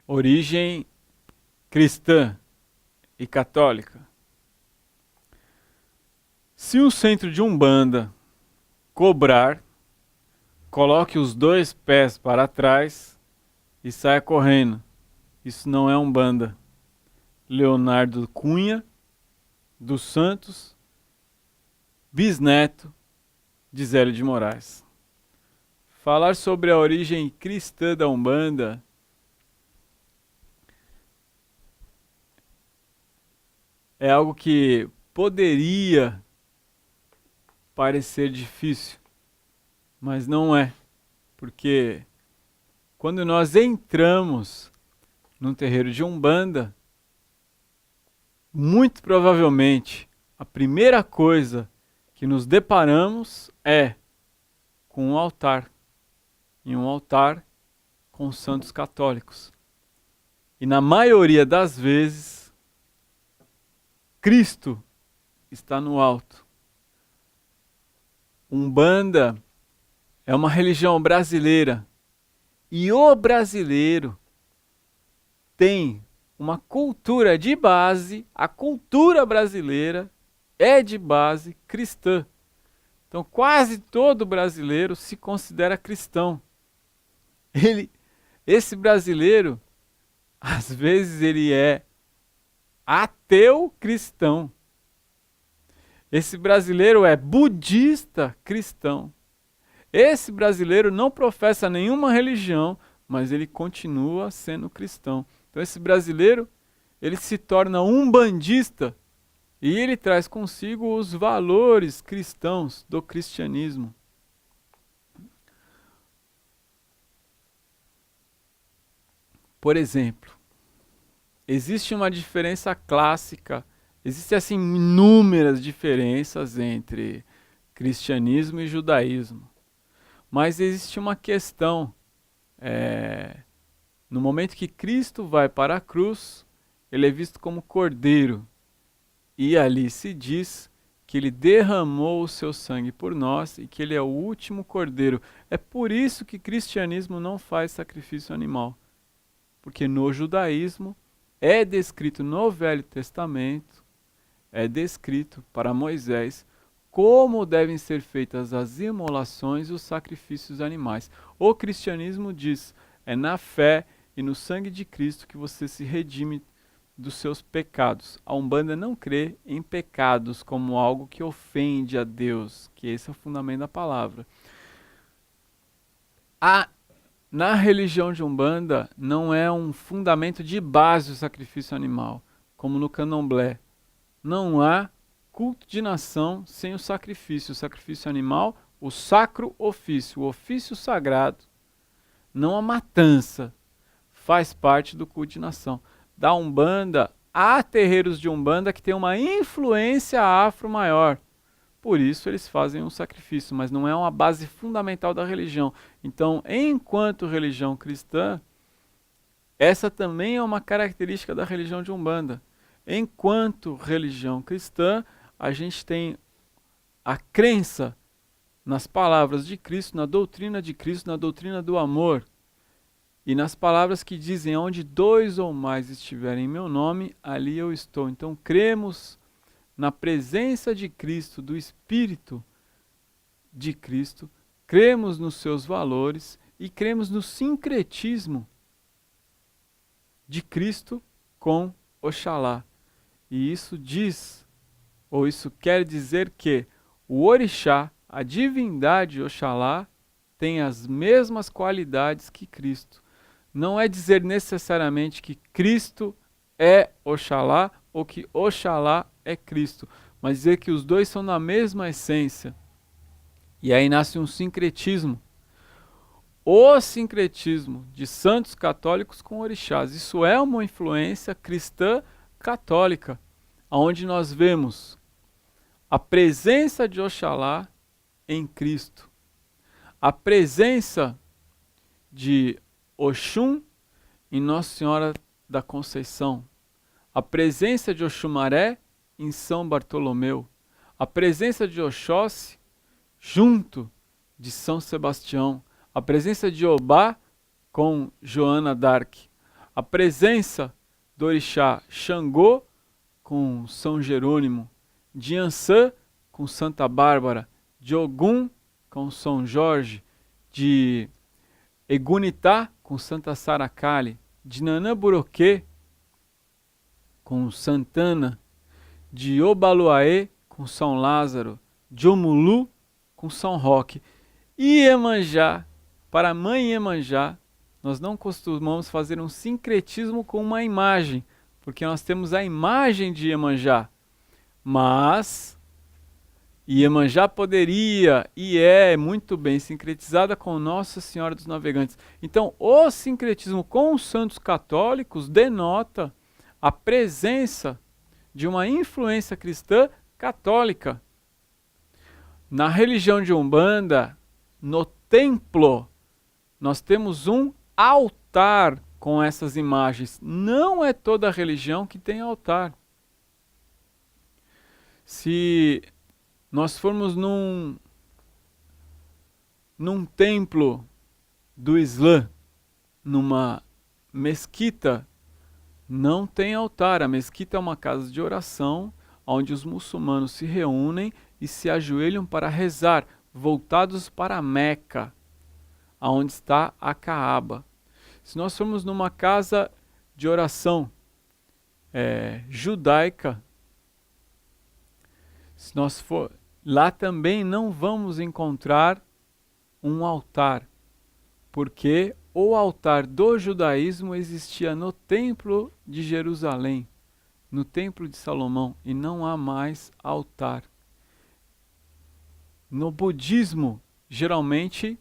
Origem cristã e católica. Se um centro de Umbanda cobrar, coloque os 2 pés para trás e saia correndo. Isso não é Umbanda. Leonardo Cunha dos Santos, bisneto de Zélio de Moraes. Falar sobre a origem cristã da Umbanda é algo que poderia parecer difícil, mas não é, porque quando nós entramos num terreiro de Umbanda, muito provavelmente a primeira coisa que nos deparamos é com um altar, e um altar com santos católicos. E na maioria das vezes, Cristo está no alto. Umbanda é uma religião brasileira e o brasileiro tem uma cultura de base, a cultura brasileira é de base cristã. Então quase todo brasileiro se considera cristão. Esse brasileiro, às vezes ele é ateu cristão. Esse brasileiro é budista cristão. Esse brasileiro não professa nenhuma religião, mas ele continua sendo cristão. Então esse brasileiro, ele se torna umbandista e ele traz consigo os valores cristãos do cristianismo. Por exemplo, existe uma diferença clássica, existem assim inúmeras diferenças entre cristianismo e judaísmo. Mas existe uma questão, no momento que Cristo vai para a cruz, ele é visto como cordeiro. E ali se diz que ele derramou o seu sangue por nós e que ele é o último cordeiro. É por isso que o cristianismo não faz sacrifício animal. Porque no judaísmo é descrito no Velho Testamento, é descrito para Moisés como devem ser feitas as imolações e os sacrifícios animais. O cristianismo diz, é na fé e no sangue de Cristo que você se redime dos seus pecados. A Umbanda não crê em pecados como algo que ofende a Deus, que esse é o fundamento da palavra. Na religião de Umbanda, não é um fundamento de base o sacrifício animal, como no candomblé. Não há culto de nação sem o sacrifício animal, o sacro ofício, o ofício sagrado, não a matança, faz parte do culto de nação. Da Umbanda, há terreiros de Umbanda que têm uma influência afro maior. Por isso eles fazem um sacrifício, mas não é uma base fundamental da religião. Então, enquanto religião cristã, essa também é uma característica da religião de Umbanda. Enquanto religião cristã, a gente tem a crença nas palavras de Cristo, na doutrina de Cristo, na doutrina do amor. E nas palavras que dizem, onde 2 ou mais estiverem em meu nome, ali eu estou. Então, cremos na presença de Cristo, do Espírito de Cristo, cremos nos seus valores e cremos no sincretismo de Cristo com Oxalá. E isso diz, ou isso quer dizer que o orixá, a divindade Oxalá, tem as mesmas qualidades que Cristo. Não é dizer necessariamente que Cristo é Oxalá ou que Oxalá é Cristo, mas dizer que os dois são da mesma essência. E aí nasce um sincretismo. O sincretismo de santos católicos com orixás. Isso é uma influência cristã católica, onde nós vemos a presença de Oxalá em Cristo, a presença de Oxum em Nossa Senhora da Conceição, a presença de Oxumaré em São Bartolomeu, a presença de Oxóssi junto de São Sebastião, a presença de Obá com Joana d'Arc, a presença do orixá Xangô com São Jerônimo, de Ançã com Santa Bárbara, de Ogum com São Jorge, de Egunitá com Santa Sara Kali, de Nanã Buroquê com Santana, de Obaluaê com São Lázaro, de Omulu com São Roque. E Iemanjá, para a mãe Iemanjá, nós não costumamos fazer um sincretismo com uma imagem, porque nós temos a imagem de Iemanjá. Mas Iemanjá poderia e é muito bem sincretizada com Nossa Senhora dos Navegantes. Então, o sincretismo com os santos católicos denota a presença de uma influência cristã católica. Na religião de Umbanda, no templo, nós temos um altar com essas imagens. Não é toda religião que tem altar. Se nós formos num templo do Islã, numa mesquita, não tem altar. A mesquita é uma casa de oração onde os muçulmanos se reúnem e se ajoelham para rezar, voltados para Meca, aonde está a Caaba. Se nós formos numa casa de oração judaica, se nós for lá também não vamos encontrar um altar, porque o altar do judaísmo existia no templo de Jerusalém, no templo de Salomão, e não há mais altar. No budismo, geralmente,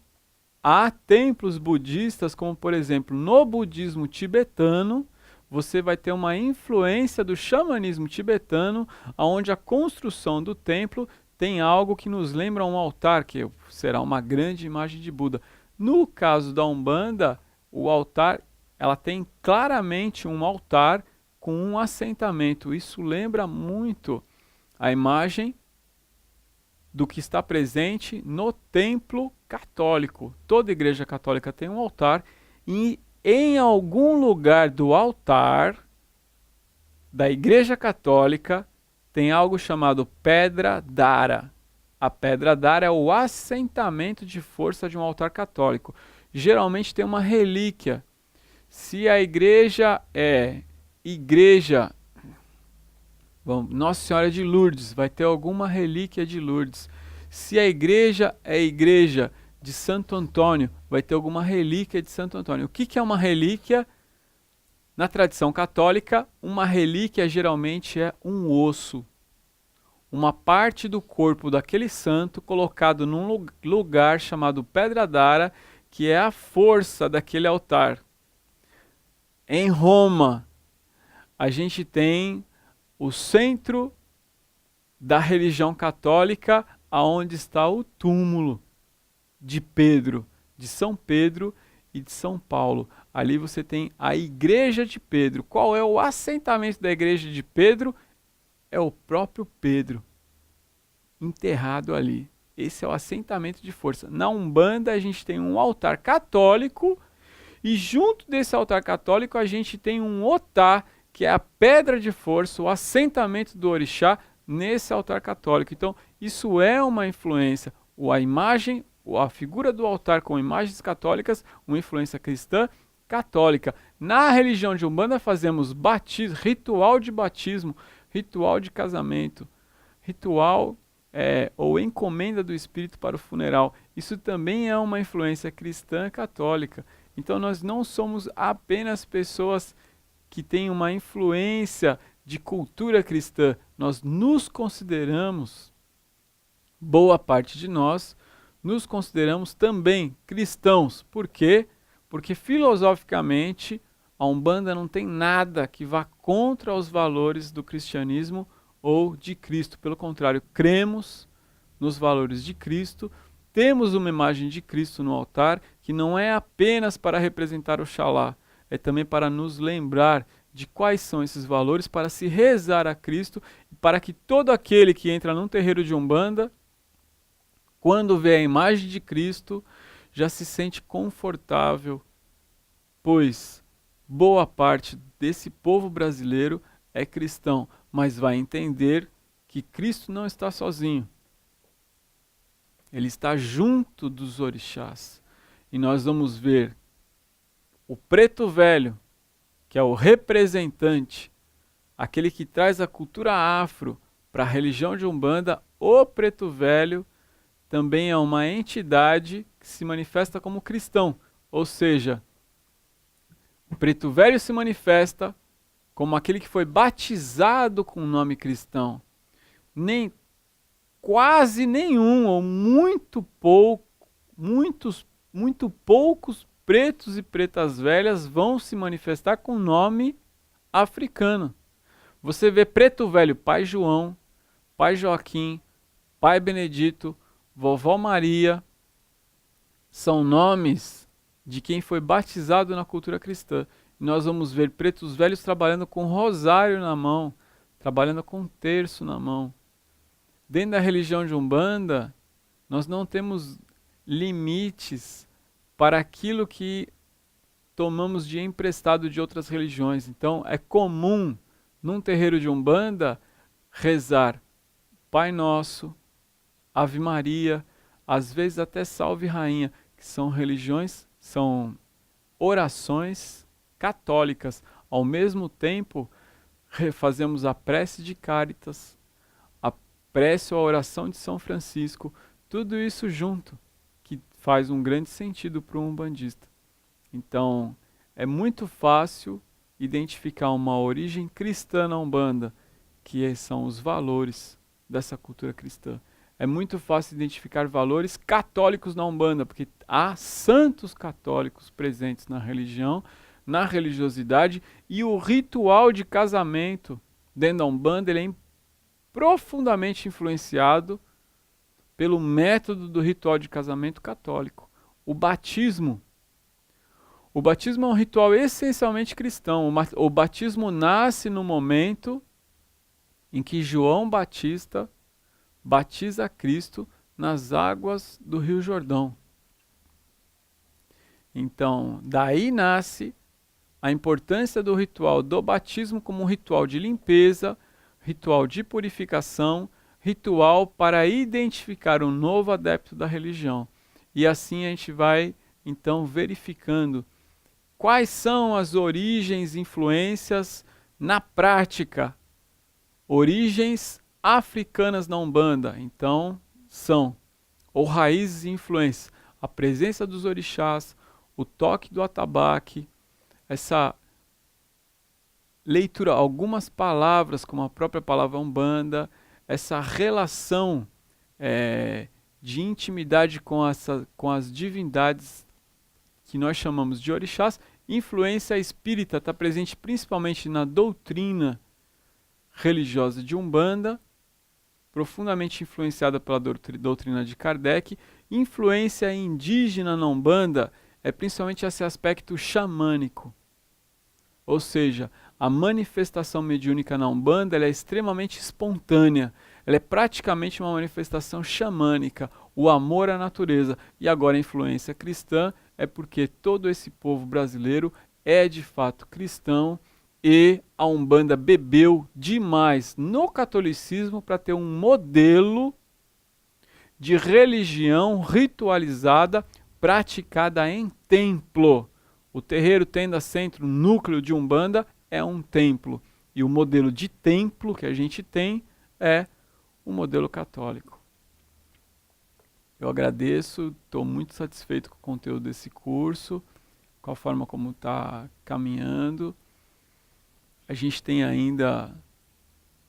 há templos budistas, como por exemplo, no budismo tibetano, você vai ter uma influência do xamanismo tibetano, onde a construção do templo tem algo que nos lembra um altar, que será uma grande imagem de Buda. No caso da Umbanda, o altar, ela tem claramente um altar com um assentamento. Isso lembra muito a imagem do que está presente no templo católico. Toda igreja católica tem um altar e em algum lugar do altar da igreja católica tem algo chamado pedra d'ara. A pedra d'ara é o assentamento de força de um altar católico. Geralmente tem uma relíquia. Se a igreja é igreja, Nossa Senhora de Lourdes, vai ter alguma relíquia de Lourdes. Se a igreja é igreja de Santo Antônio, vai ter alguma relíquia de Santo Antônio. O que é uma relíquia? Na tradição católica, uma relíquia geralmente é um osso, uma parte do corpo daquele santo colocado num lugar chamado Pedra d'Ara, que é a força daquele altar. Em Roma, a gente tem o centro da religião católica, aonde está o túmulo de Pedro, de São Pedro e de São Paulo. Ali você tem a igreja de Pedro. Qual é o assentamento da igreja de Pedro? É o próprio Pedro, enterrado ali. Esse é o assentamento de força. Na Umbanda a gente tem um altar católico e junto desse altar católico a gente tem um otá, que é a pedra de força, o assentamento do orixá nesse altar católico. Então isso é uma influência. A imagem, a figura do altar com imagens católicas, uma influência cristã católica. Na religião de Umbanda fazemos batismo, ritual de batismo, ritual de casamento, ritual ou encomenda do espírito para o funeral. Isso também é uma influência cristã católica. Então nós não somos apenas pessoas que têm uma influência de cultura cristã. Nós nos consideramos, boa parte de nós, nos consideramos também cristãos. Por quê? Porque filosoficamente a Umbanda não tem nada que vá contra os valores do cristianismo ou de Cristo. Pelo contrário, cremos nos valores de Cristo, temos uma imagem de Cristo no altar, que não é apenas para representar Oxalá, é também para nos lembrar de quais são esses valores, para se rezar a Cristo, para que todo aquele que entra num terreiro de Umbanda quando vê a imagem de Cristo, já se sente confortável, pois boa parte desse povo brasileiro é cristão, mas vai entender que Cristo não está sozinho. Ele está junto dos orixás. E nós vamos ver o preto velho, que é o representante, aquele que traz a cultura afro para a religião de Umbanda. O preto velho também é uma entidade que se manifesta como cristão, ou seja, o preto velho se manifesta como aquele que foi batizado com o nome cristão. Quase nenhum ou muito poucos pretos e pretas velhas vão se manifestar com nome africano. Você vê preto velho, pai João, pai Joaquim, pai Benedito, vovó Maria, são nomes de quem foi batizado na cultura cristã. E nós vamos ver pretos velhos trabalhando com rosário na mão, trabalhando com terço na mão. Dentro da religião de Umbanda, nós não temos limites para aquilo que tomamos de emprestado de outras religiões. Então, é comum, num terreiro de Umbanda, rezar Pai Nosso, Ave Maria, às vezes até Salve Rainha, que são orações católicas. Ao mesmo tempo, fazemos a prece de Cáritas, a prece ou a oração de São Francisco, tudo isso junto, que faz um grande sentido para um umbandista. Então, é muito fácil identificar uma origem cristã na Umbanda, que são os valores dessa cultura cristã. É muito fácil identificar valores católicos na Umbanda, porque há santos católicos presentes na religião, na religiosidade, e o ritual de casamento dentro da Umbanda ele é profundamente influenciado pelo método do ritual de casamento católico. O batismo é um ritual essencialmente cristão. O batismo nasce no momento em que João Batista batiza Cristo nas águas do Rio Jordão. Então, daí nasce a importância do ritual do batismo como um ritual de limpeza, ritual de purificação, ritual para identificar um novo adepto da religião. E assim a gente vai, então, verificando quais são as origens, influências na prática, origens africanas na Umbanda. Então, são ou raízes e influências, a presença dos orixás, o toque do atabaque, essa leitura, algumas palavras, como a própria palavra Umbanda, essa relação de intimidade com as divindades que nós chamamos de orixás. Influência espírita está presente principalmente na doutrina religiosa de Umbanda, profundamente influenciada pela doutrina de Kardec. Influência indígena na Umbanda é principalmente esse aspecto xamânico. Ou seja, a manifestação mediúnica na Umbanda ela é extremamente espontânea. Ela é praticamente uma manifestação xamânica, o amor à natureza. E agora a influência cristã é porque todo esse povo brasileiro é de fato cristão e a Umbanda bebeu demais no catolicismo para ter um modelo de religião ritualizada praticada em templo. O terreiro, tenda, centro, núcleo de Umbanda é um templo. E o modelo de templo que a gente tem é o modelo católico. Eu agradeço, estou muito satisfeito com o conteúdo desse curso, com a forma como está caminhando. A gente tem ainda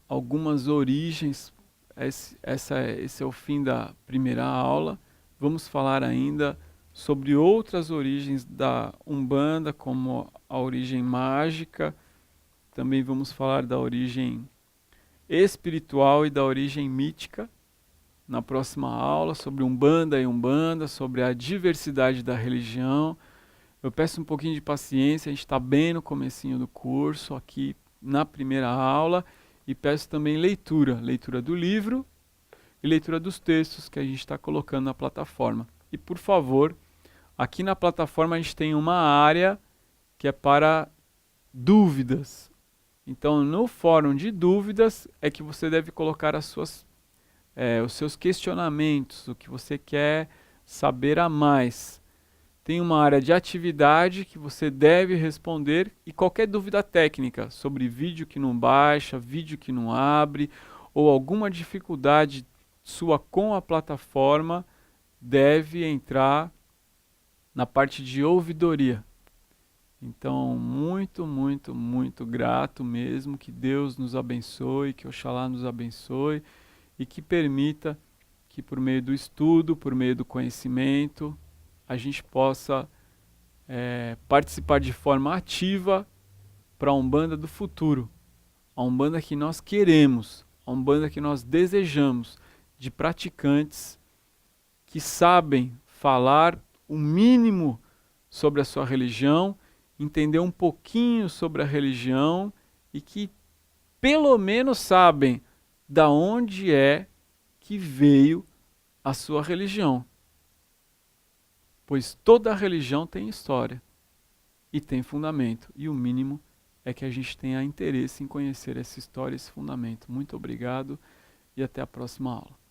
algumas origens, esse é o fim da primeira aula. Vamos falar ainda sobre outras origens da Umbanda, como a origem mágica. Também vamos falar da origem espiritual e da origem mítica na próxima aula, sobre Umbanda e Umbanda, sobre a diversidade da religião. Eu peço um pouquinho de paciência, a gente está bem no comecinho do curso, aqui na primeira aula, e peço também leitura do livro, e leitura dos textos que a gente está colocando na plataforma. E por favor, aqui na plataforma a gente tem uma área que é para dúvidas. Então, no fórum de dúvidas é que você deve colocar os seus questionamentos, o que você quer saber a mais. Tem uma área de atividade que você deve responder e qualquer dúvida técnica sobre vídeo que não baixa, vídeo que não abre ou alguma dificuldade sua com a plataforma deve entrar na parte de ouvidoria. Então, muito, muito, muito grato mesmo, que Deus nos abençoe, que Oxalá nos abençoe e que permita que por meio do estudo, por meio do conhecimento, a gente possa participar de forma ativa para a Umbanda do futuro, a Umbanda que nós queremos, a Umbanda que nós desejamos, de praticantes que sabem falar o mínimo sobre a sua religião, entender um pouquinho sobre a religião e que pelo menos sabem da onde é que veio a sua religião. Pois toda religião tem história e tem fundamento. E o mínimo é que a gente tenha interesse em conhecer essa história, esse fundamento. Muito obrigado e até a próxima aula.